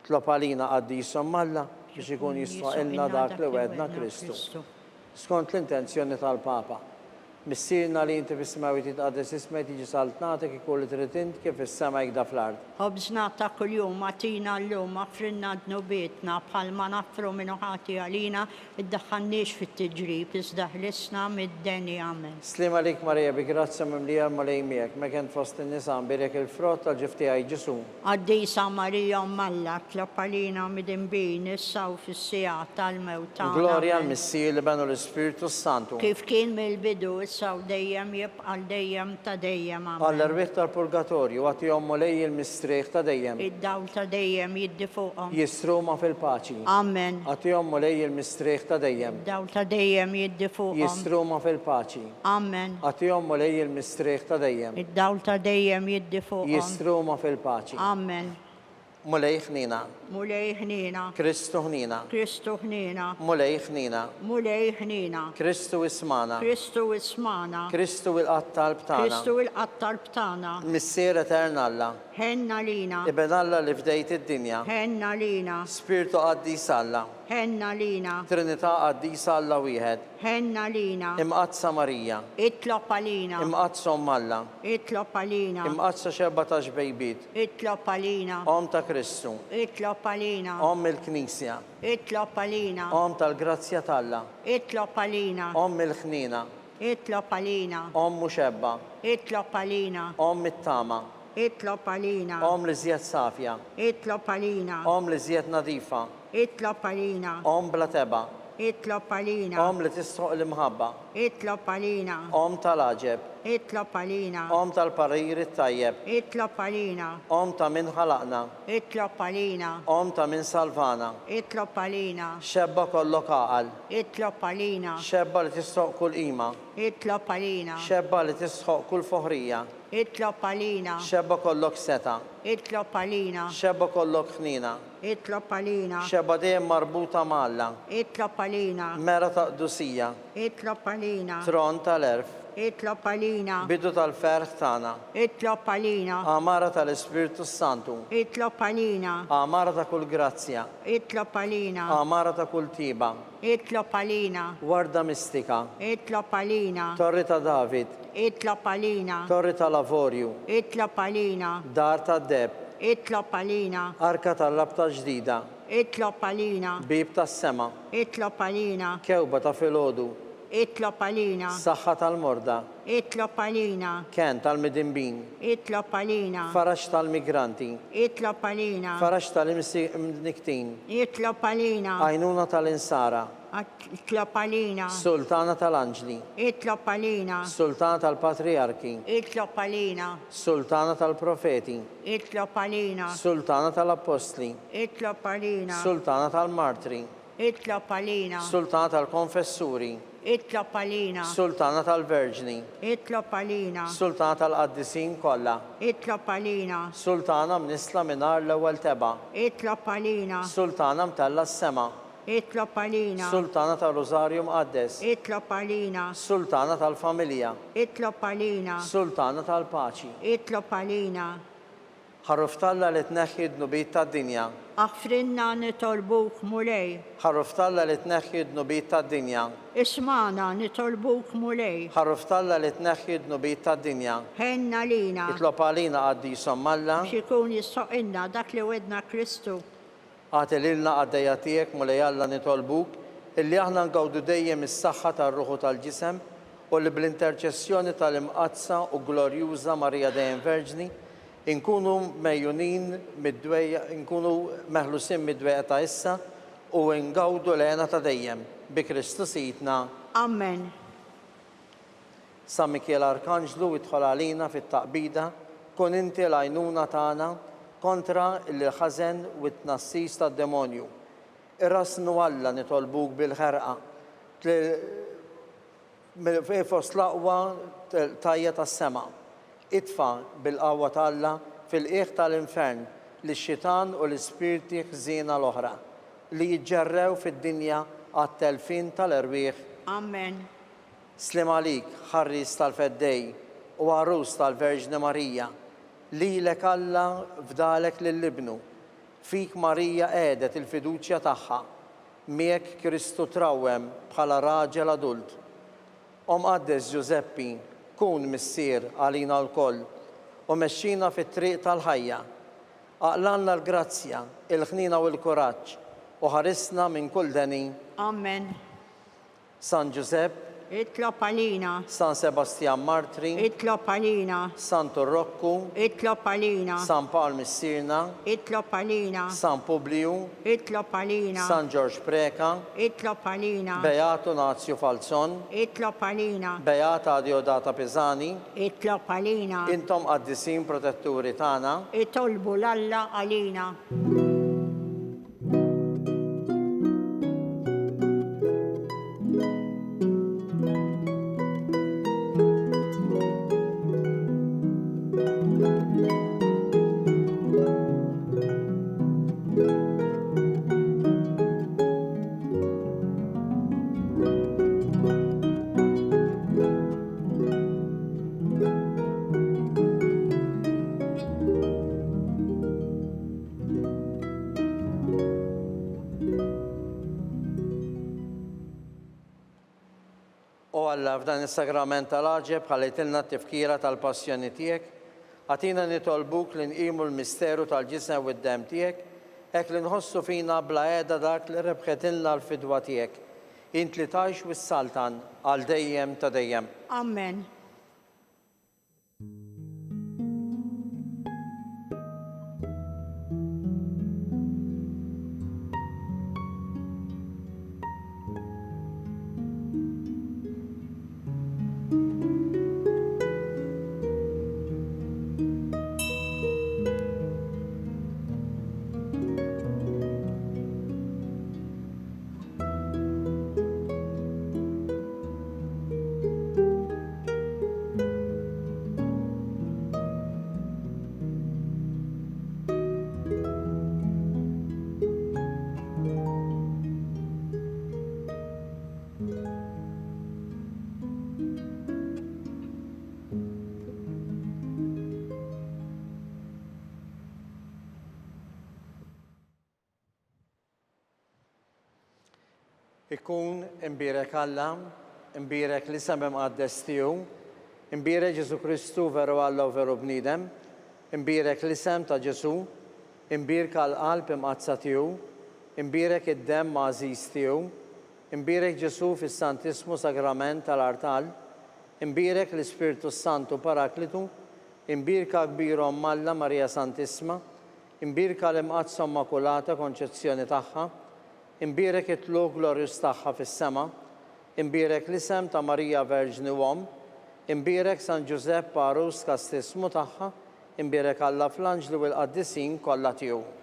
Tlopalina għaddisom Malla biex ikun jisfaqilna dak li wedna Kristu. Skont l-intenzjoni tal-Papa, missirna li inti fis-smawi titqaddis ismek tiġi saltnatik ikun li trid int kif is-sema jgda fl-ard. Ħobżna ta' kuljum atina llum affrinna d-nubietna bħalma naffru minuħati għalina iddaħħannix fit-tiġrib iżda ħlisna mid-deni, amen. Slima lik Marija bi grazza mimlija l-malej miegħek ma kien fost in-nisa mbirek il-frott tal-ġifti għaj Ġesu. Għaddisa Marija Malla tlopalina midinbin issa u fis-sija tal-mewtan. Gloria al-Missir li benu l-Spiritu Santu. Kif kien mill-bidu issa u dejjem jibqa' dejjem ta' dejjem. Amen. Għall-irwieħ tal-purgatorju għatihom mulej il-mistrieħ ta' dejjem. Id-dawl ta' dejjem jiddi fuqhom. Jistruma fil-paċi. Amen. Għatihom mulej il-mistrieħ ta' dejjem. Id-dawl ta' dejjem jiddi fuqhom. Jistruma fil-paċi. Amen. Għatihom mulej il-mistrieħ ta' dejjem. Id-dawl ta' dejjem jiddi fuqhom. Jistruma fil-paċi. Amen. Mulej ħnina. Mulej ħnina. Kristu ħnina. Kristu ħnina. Mulej ħnina. Mulej ħnina. Kristu ismana. Kristu ismana. Kristu il-qattal btana. Kristu il-qattal btana. Missier eterna Alla. Ħenna lina. Iben Alla li fdejt id-dinja. Ħenna lina. Spiritu qaddis Alla. Ħenna lina. Trinità qaddisa Alla wieħed. Ħenna lina. Imqazza Marija. Itlob għalina. Imqazza Alla. Itlob għalina. Imqazza 14 bejbit. Itlob għalina. Om ta' Kristu. Itlob għalina. Om il-Knisja. Itlob għalina. Om tal-Grazzja t'Alla. Itlob għalina. Om il-ħnina. Itlob għalina. Om muxebba. Itlob għalina. Om it-tama. Itlob għalina. Om li żjed safja. Itlob għalina. Om li żjed nadifa. Itlob għalina. Om bla teba. Itlob għalina. Om li tisħoq l-imħabba. Itlob għalina. Om tal-aġeb. Itlob għalina. Om tal-parir it-tajjeb. Itlob għalina. Om ta' min ħalaqna. Itlob għalina. Om ta' min salvana. Itlob għalina. Xebba kollok aqal. Itlob għalina. Xebba li tisħoq kull qima. Itlob għalina. Xebba li tisħoq kull foħrija. Itlob għalina. Xebba kollok seta. Itlob għalina. Xebba kollok ħnina. Itlob għalina. Xebba dejjem marbuta malla. Itlob għalina. Mera ta' qdusija. Itlob għalina. Tron tal-erf. Itlob għalina. Bidu tal-ferħ tagħna. Itlob għalina. Amara tal-Ispiritu Santu. Itlob għalina. Amara ta' kull grazzja. Itlob għalina. Amara ta' kull tiba. Itlob għalina. Warda mistika. Itlob għalina. Torri ta' David. Itlob għalina. Torri ta' Lavorju. Itlob għalina. Dar ta' Deb. Itlob għalina. Arka tal-labta ġdida. Itlob għalina. Bib tas sema. Itlob għalina. Kewba ta' filgħodu. Itlob għalina. Saħħa tal-morda. Itlob għalina. Ken tal-midimbin. Itlob għalina. Farax tal-migranti. Itlob għalina. Farax tal-imniktin. Itlob għalina. Għajnuna tal-insara. Itlob għalina. Sultana tal-anġli. Itlob għalina. Sultana tal-patriarki. Itlob għalina. Sultana tal-profeti. Itlob għalina. Sultana tal-apostli. Itlob għalina. Sultana tal-martri. Itlob għalina. Sultana tal-konfessuri. Itlob għalina. Sultana tal-verġni. Itlob għalina. Sultana tal-qaddisin kollha. Itlob għalina. Sultana mnisla minar l-ewwel teba. Itlob għalina. Sultana mtella s-sema. Itlob għalina. Sultana tal-Rożarju Mqaddes. Itlob għalina. Sultana tal-familja. Itlob għalina. Sultana tal-paċi. Itlob għalina. Ħarruftalla li tneħħi d-nubiet tad-dinja. Aħfrinna nitolbuk mulej. Ħarruftalla li tneħħi d-nubiet tad-dinja. Ismana nitolbuk mulej. Ħarruftalla li tneħħi d-nubiet tad-dinja. Ħenna lina. Itlob għalina qaddisom Alla. Xikun jistoqinna dak li wedna Kristu. Għati lilna għaddejja tiegħek mulej Alla nitolbuk illi aħna ngawdu dejjem is-saħħa tar-ruħu tal-ġisem u li bl-interċessjoni tal-imqazza u glorjuża Marija dejjem Verġni inkunu mejjunin mid-dwejja, inkunu meħlusin mid-dwejja ta' issa u ngawdu lejna ta' dejjem bi Kristu Sidna. Amen. San Mikiel Arkanġlu idħol għalina fit-taqbida, kun inti l-għajnuna tagħna kontra il-ħażen u t-tnassis tad-demonju. Irrasnu Alla nitolbuk bil-ħerqa. Fost l-aqwa tajja tas-sema. Itfa bil-qawwa tal-Alla fil-qiegħ tal-infern lix-xitan u l-ispirti ħżiena l-oħra li jiġġerrew fid-dinja għat-telfin tal-irwieħ. Amen. Slim għalik, ħarris tal-feddej u għarus tal-Verġni Marija, lilek Alla fdalek lill-ibnu. Fik Marija għedet il-fiduċja tagħha, miegħek Kristu trawwem bħala raġel adult. Qaddes Giuseppi, kun missier għalina l-koll u mexxina fit-triq tal-ħajja. Aqlanna l-grazzja, il-ħnina u l-kuraġġ u ħarisna minn kull deni. Amen. San Giusepp, Itlob għalina. San Sebastian Martri, Itlob għalina. Santo Rocco, Itlob għalina. San Paul Missirna, Itlob għalina. San Publiu, Itlob għalina. San George Preka, Itlob għalina. Beato Nazio Falzon, Itlob għalina. Beata Diodata Pisani, Itlob għalina. intom qaddisin protetturi tagħna, Itolbu l-Alla għalina. u Alla f'dan is-sagrament tal-aġeb ħallejtilna t-tifkira tal-passjoni tiegħek, għatina nitolbuk li nqimu l-misteru tal-ġisem u d-dem tiegħek, hekk li nħossu fina bla qiegħda dak li rebħetilna l-fidwa tiegħek. Int li tgħix wis-saltan għal dejjem ta' dejjem. Amen. Ikun imbirek Alla, imbirek li semem għaddes tiegħu, imbirek Ġesu Kristu veru Alla u veru bniedem, imbirek li sem ta' Ġesu, imbirek għal-qalb imqazza tiegħu, imbirek id-dem mażiż tiegħu, imbirek Ġesu fis-Santismu Sagrament tal-Artal, imbirek l-Ispiritu Santu Paraklitu, imbirka kbirhom Malla Marija Santisma, imbirka l-imqazza Immakulata Konċezzjoni tagħha, imbirek it-tlu glorjus tagħha fis-sema, imbirek l-isem ta' Marija Verġni Uom, imbirek San Giuseppe Parus kastismu tagħha, imbirek Alla fl-anġlu u l-qaddisin kollha tiegħu.